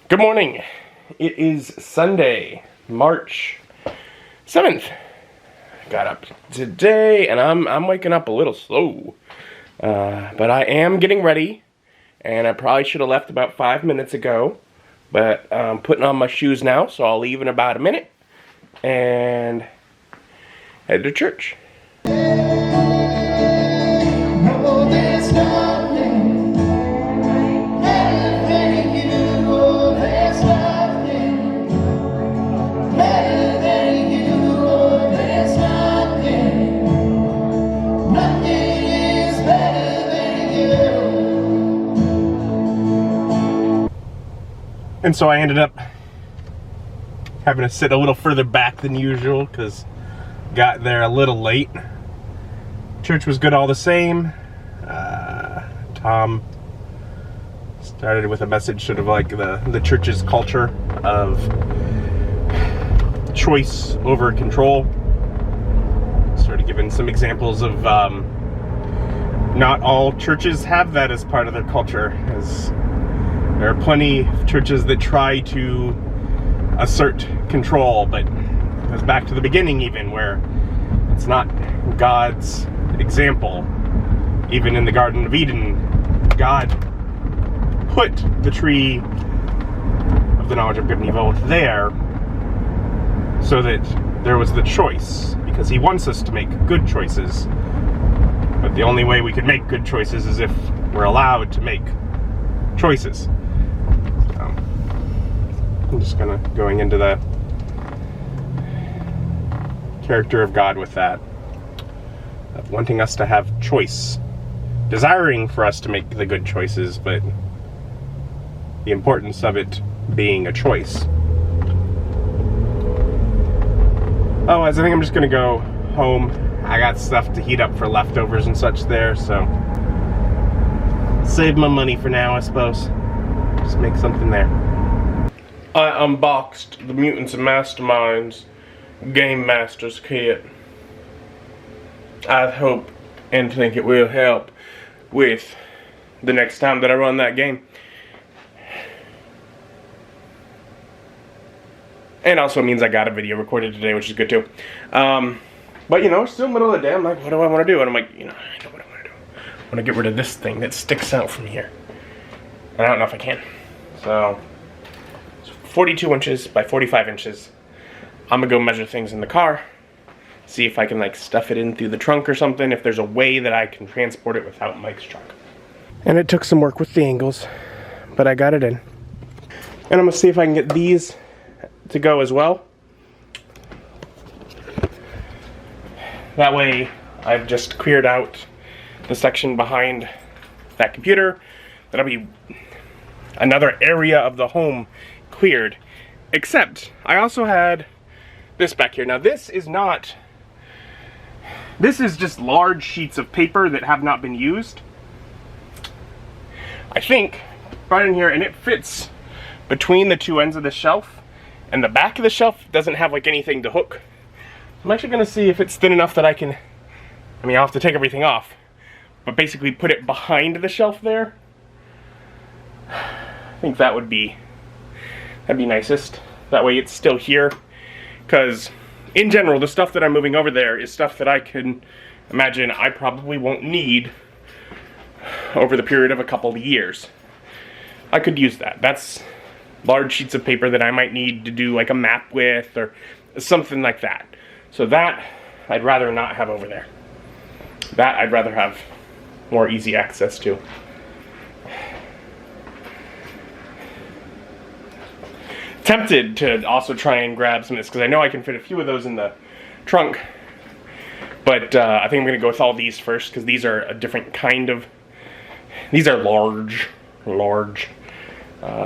Good morning. It is Sunday, March 7th. Got up today and I'm waking up a little slow. But I am getting ready, and I probably should have left about 5 minutes ago. But I'm putting on my shoes now, so I'll leave in about a minute and head to church. And so I ended up having to sit a little further back than usual because got there a little late. Church was good all the same. Tom started with a message sort of like the church's culture of choice over control. Started giving some examples of not all churches have that as part of their culture, as there are plenty of churches that try to assert control, but it goes back to the beginning even, where it's not God's example. Even in the Garden of Eden, God put the tree of the knowledge of good and evil there so that there was the choice, because he wants us to make good choices. But the only way we could make good choices is if we're allowed to make choices. I'm just going into the character of God with that, of wanting us to have choice, desiring for us to make the good choices, but the importance of it being a choice. Oh, I think I'm just gonna go home. I got stuff to heat up for leftovers and such there, so save my money for now, I suppose. Just make something there. I unboxed the Mutants and Masterminds Game Masters kit. I hope and think it will help with the next time that I run that game. And also means I got a video recorded today, which is good too. But you know, still middle of the day, I'm like, what do I want to do? And I'm like, you know, I know what I want to do. I want to get rid of this thing that sticks out from here. And I don't know if I can. So 42 inches by 45 inches. I'm gonna go measure things in the car, see if I can like stuff it in through the trunk or something, if there's a way that I can transport it without Mike's truck. And it took some work with the angles, but I got it in. And I'm gonna see if I can get these to go as well. That way I've just cleared out the section behind that computer. That'll be another area of the home cleared. Except I also had this back here. Now this is just large sheets of paper that have not been used, I think, right in here, and it fits between the two ends of the shelf, and the back of the shelf doesn't have like anything to hook. I'm actually gonna see if it's thin enough that I can, I mean, I'll have to take everything off, but basically put it behind the shelf there. I think that'd be nicest. That way it's still here, because in general the stuff that I'm moving over there is stuff that I can imagine I probably won't need over the period of a couple of years. I could use that. That's large sheets of paper that I might need to do like a map with or something like that. So that I'd rather not have over there. That I'd rather have more easy access to. Tempted to also try and grab some of this, because I know I can fit a few of those in the trunk, but I think I'm going to go with all these first, because these are a different kind of, these are large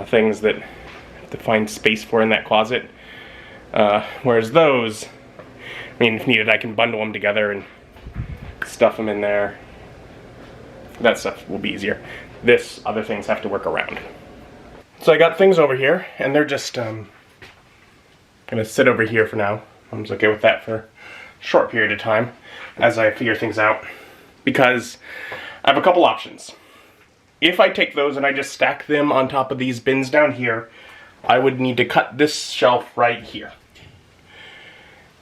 things that I have to find space for in that closet, whereas those, I mean, if needed, I can bundle them together and stuff them in there. That stuff will be easier. This, other things have to work around. So I got things over here, and they're just gonna sit over here for now. I'm just okay with that for a short period of time as I figure things out, because I have a couple options. If I take those and I just stack them on top of these bins down here, I would need to cut this shelf right here.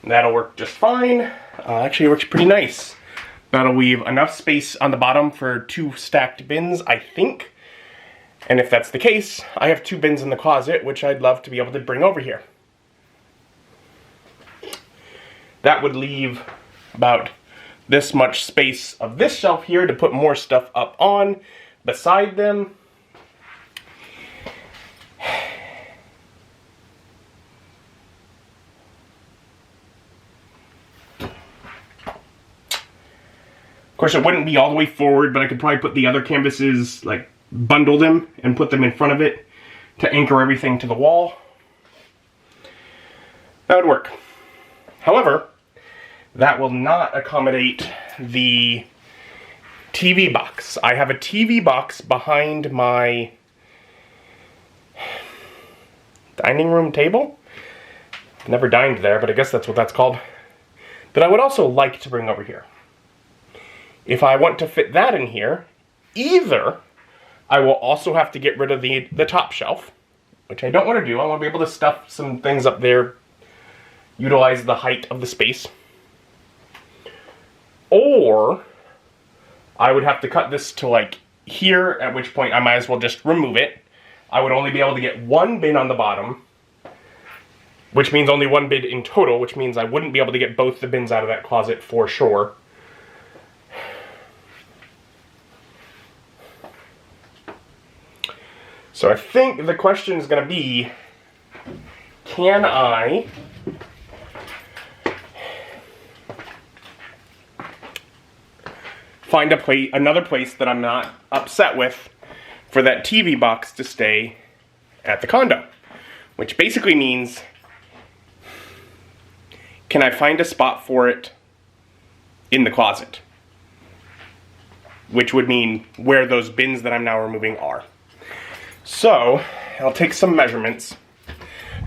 That'll work just fine. Actually, it works pretty nice. That'll leave enough space on the bottom for 2 stacked bins, I think. And if that's the case, I have 2 bins in the closet, which I'd love to be able to bring over here. That would leave about this much space of this shelf here to put more stuff up on beside them. Of course, it wouldn't be all the way forward, but I could probably put the other canvases, like, bundle them and put them in front of it to anchor everything to the wall. That would work. However, that will not accommodate the TV box. I have a TV box behind my dining room table. I've never dined there, but I guess that's what that's called. That I would also like to bring over here. If I want to fit that in here, either I will also have to get rid of the top shelf, which I don't want to do. I want to be able to stuff some things up there, utilize the height of the space. Or I would have to cut this to like here, at which point I might as well just remove it. I would only be able to get 1 bin on the bottom, which means only 1 bin in total, which means I wouldn't be able to get both the bins out of that closet for sure. So I think the question is going to be, can I find another place that I'm not upset with for that TV box to stay at the condo? Which basically means, can I find a spot for it in the closet? Which would mean where those bins that I'm now removing are. So, I'll take some measurements,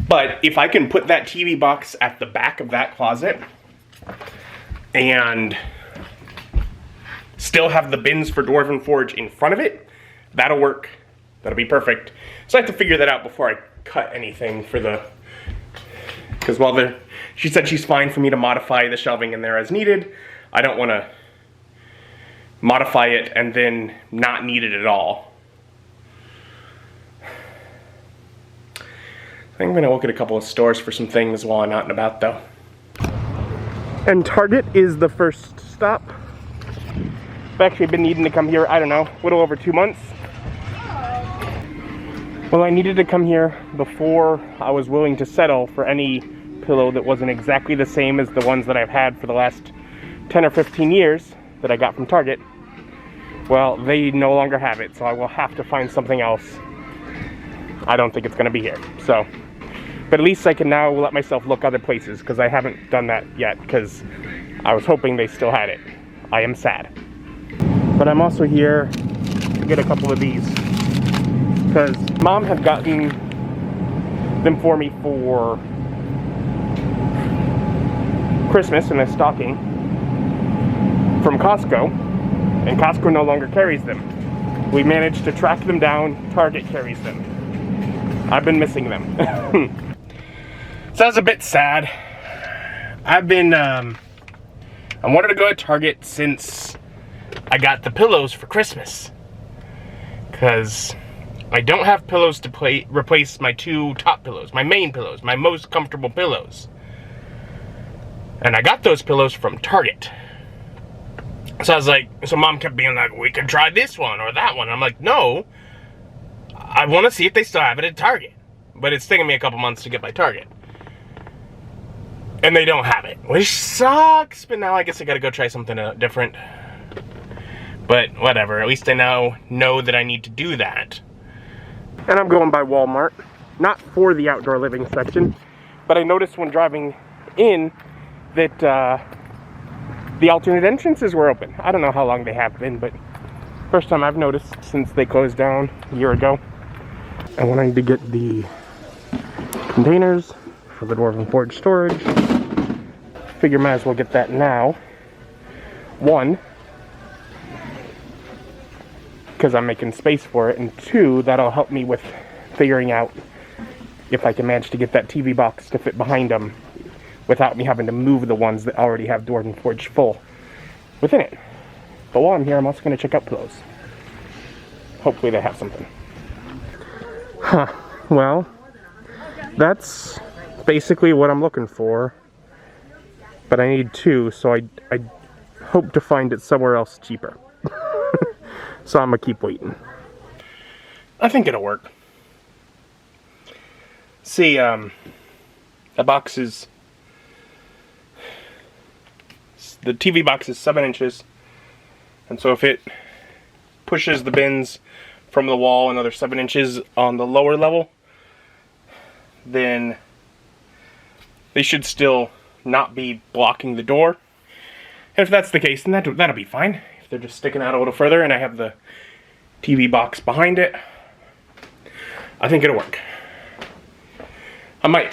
but if I can put that TV box at the back of that closet and still have the bins for Dwarven Forge in front of it, that'll work. That'll be perfect. So I have to figure that out before I cut anything for the, because while she said she's fine for me to modify the shelving in there as needed, I don't want to modify it and then not need it at all. I think I'm going to look at a couple of stores for some things while I'm out and about, though. And Target is the first stop. I've actually been needing to come here, I don't know, a little over 2 months. Well, I needed to come here before I was willing to settle for any pillow that wasn't exactly the same as the ones that I've had for the last 10 or 15 years that I got from Target. Well, they no longer have it, so I will have to find something else. I don't think it's going to be here, so. But at least I can now let myself look other places, because I haven't done that yet, because I was hoping they still had it. I am sad. But I'm also here to get a couple of these, because Mom had gotten them for me for Christmas in a stocking from Costco, and Costco no longer carries them. We managed to track them down. Target carries them. I've been missing them. So that's a bit sad. I wanted to go to Target since I got the pillows for Christmas, because I don't have pillows to replace my 2 top pillows, my main pillows, my most comfortable pillows. And I got those pillows from Target. So I was like, so Mom kept being like, we could try this one or that one. I'm like, no, I want to see if they still have it at Target. But it's taking me a couple months to get by Target. And they don't have it, which sucks, but now I guess I gotta go try something different. But whatever, at least I now know that I need to do that. And I'm going by Walmart, not for the outdoor living section, but I noticed when driving in that the alternate entrances were open. I don't know how long they have been, but first time I've noticed since they closed down a year ago. I wanted to get the containers for the Dwarven Forge storage. Figure might as well get that now. 1, because I'm making space for it, and 2, that'll help me with figuring out if I can manage to get that TV box to fit behind them without me having to move the ones that already have Dwarven Forge full within it. But while I'm here, I'm also going to check out pillows. Hopefully they have something. Huh. Well, that's basically what I'm looking for. But I need 2, so I hope to find it somewhere else cheaper. So I'm going to keep waiting. I think it'll work. See, the box is... The TV box is 7 inches. And so if it pushes the bins from the wall another 7 inches on the lower level, then they should still not be blocking the door. And if that's the case, then that'll be fine. If they're just sticking out a little further and I have the TV box behind it, I think it'll work. I might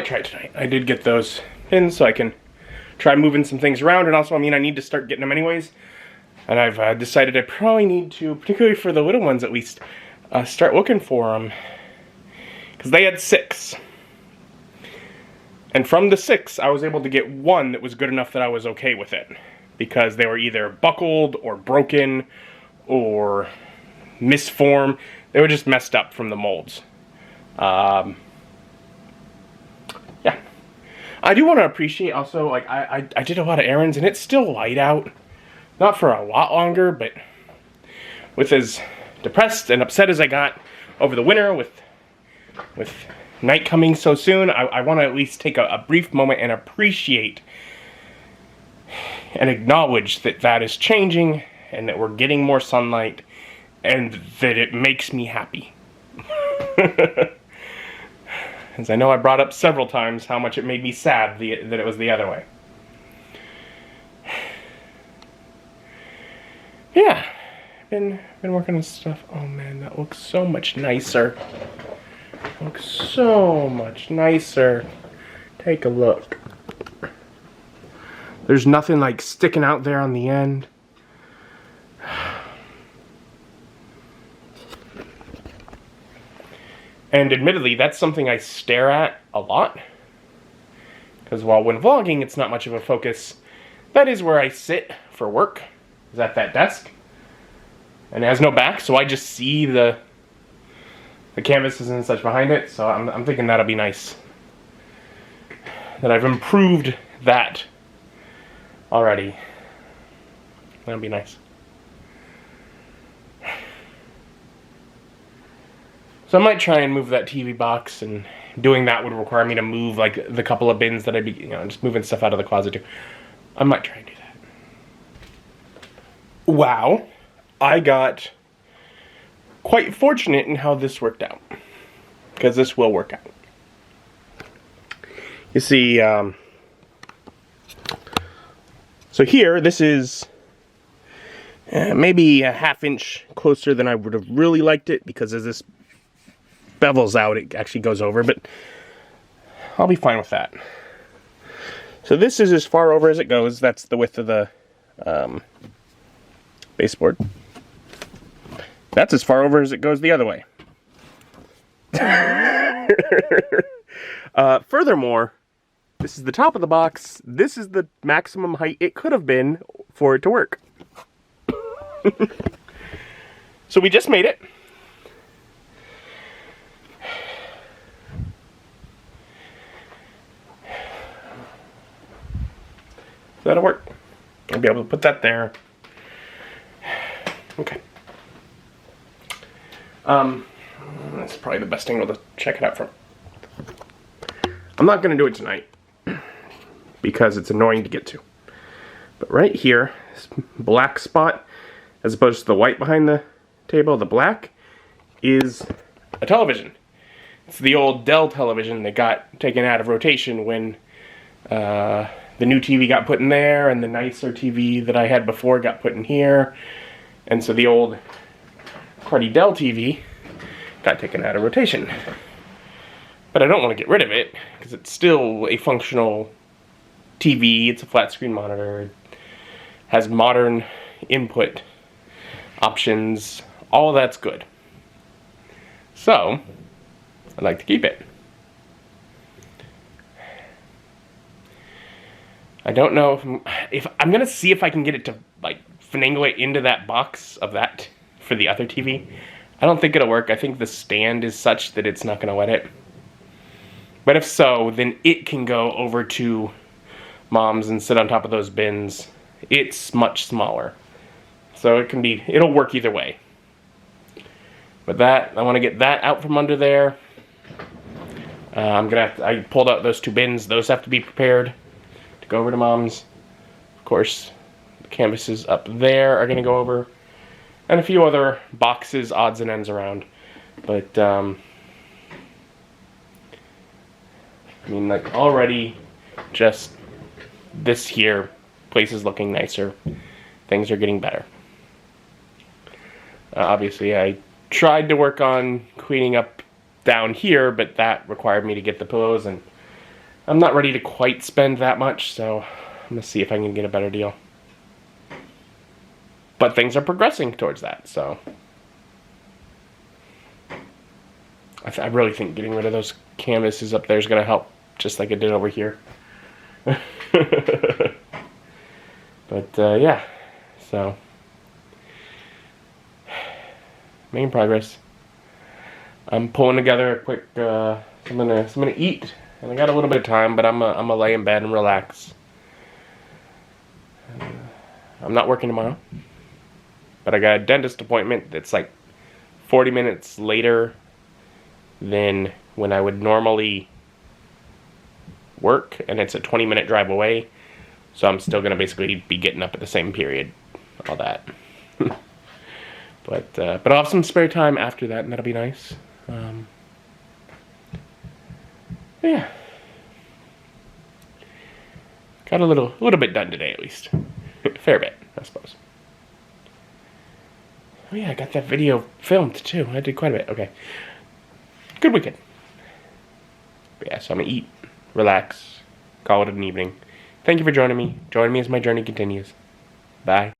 try it tonight. I did get those pins so I can try moving some things around, and also, I mean, I need to start getting them anyways. And I've decided I probably need to, particularly for the little ones at least, start looking for them. Because they had 6. And from the 6, I was able to get 1 that was good enough that I was okay with it. Because they were either buckled, or broken, or misformed. They were just messed up from the molds. Yeah. I do want to appreciate also, like, I did a lot of errands, and it's still light out. Not for a lot longer, but with as depressed and upset as I got over the winter with night coming so soon, I want to at least take a brief moment and appreciate and acknowledge that that is changing and that we're getting more sunlight and that it makes me happy. As I know I brought up several times how much it made me sad that it was the other way. Yeah, been working on stuff. Oh man, that looks so much nicer. Looks so much nicer. Take a look. There's nothing like sticking out there on the end. And admittedly, that's something I stare at a lot. Because while when vlogging, it's not much of a focus. That is where I sit for work. Is at that desk. And it has no back, so I just see the canvases and such behind it. So I'm thinking that'll be nice. That I've improved that already. That'll be nice. So I might try and move that TV box, and doing that would require me to move like the couple of bins that I'd be, just moving stuff out of the closet too. I might try and do that. Wow, I got quite fortunate in how this worked out. Because this will work out. You see, so here, this is maybe a ½ inch closer than I would have really liked it, because as this bevels out, it actually goes over, but I'll be fine with that. So this is as far over as it goes. That's the width of the baseboard. That's as far over as it goes the other way. Furthermore, this is the top of the box. This is the maximum height it could have been for it to work. So we just made it. So that'll work. I'll be able to put that there. Okay. That's probably the best angle to check it out from. I'm not going to do it tonight because it's annoying to get to. But right here, this black spot, as opposed to the white behind the table, the black is a television. It's the old Dell television that got taken out of rotation when the new TV got put in there, and the nicer TV that I had before got put in here. And so the old cruddy Dell TV got taken out of rotation. But I don't want to get rid of it, because it's still a functional TV. It's a flat screen monitor. It has modern input options. All of that's good. So, I'd like to keep it. I don't know if I'm gonna see if I can get it to like finagle it into that box of that for the other TV. I don't think it'll work. I think the stand is such that it's not gonna let it. But if so, then it can go over to Mom's and sit on top of those bins. It's much smaller, so it'll work either way. But that, I want to get that out from under there. I pulled out those 2 bins. Those have to be prepared to go over to Mom's. Of course, the canvases up there are going to go over. And a few other boxes, odds and ends around. But, I mean, like, already just this here, place is looking nicer. Things are getting better. Obviously, I tried to work on cleaning up down here, but that required me to get the pillows, and I'm not ready to quite spend that much, so I'm going to see if I can get a better deal. But things are progressing towards that, so I really think getting rid of those canvases up there is going to help, just like it did over here. But yeah, so making progress. I'm pulling together a quick something to eat, and I got a little bit of time, but I'm gonna lay in bed and relax. I'm not working tomorrow, but I got a dentist appointment that's like 40 minutes later than when I would normally work, and it's a 20-minute drive away, so I'm still gonna basically be getting up at the same period, all that. But I'll have some spare time after that, and that'll be nice. Yeah, got a little bit done today, at least. Fair bit, I suppose. Oh yeah, I got that video filmed too. I did quite a bit. Okay, good weekend. But yeah, so I'm gonna eat, relax, call it an evening. Thank you for joining me. Join me as my journey continues. Bye.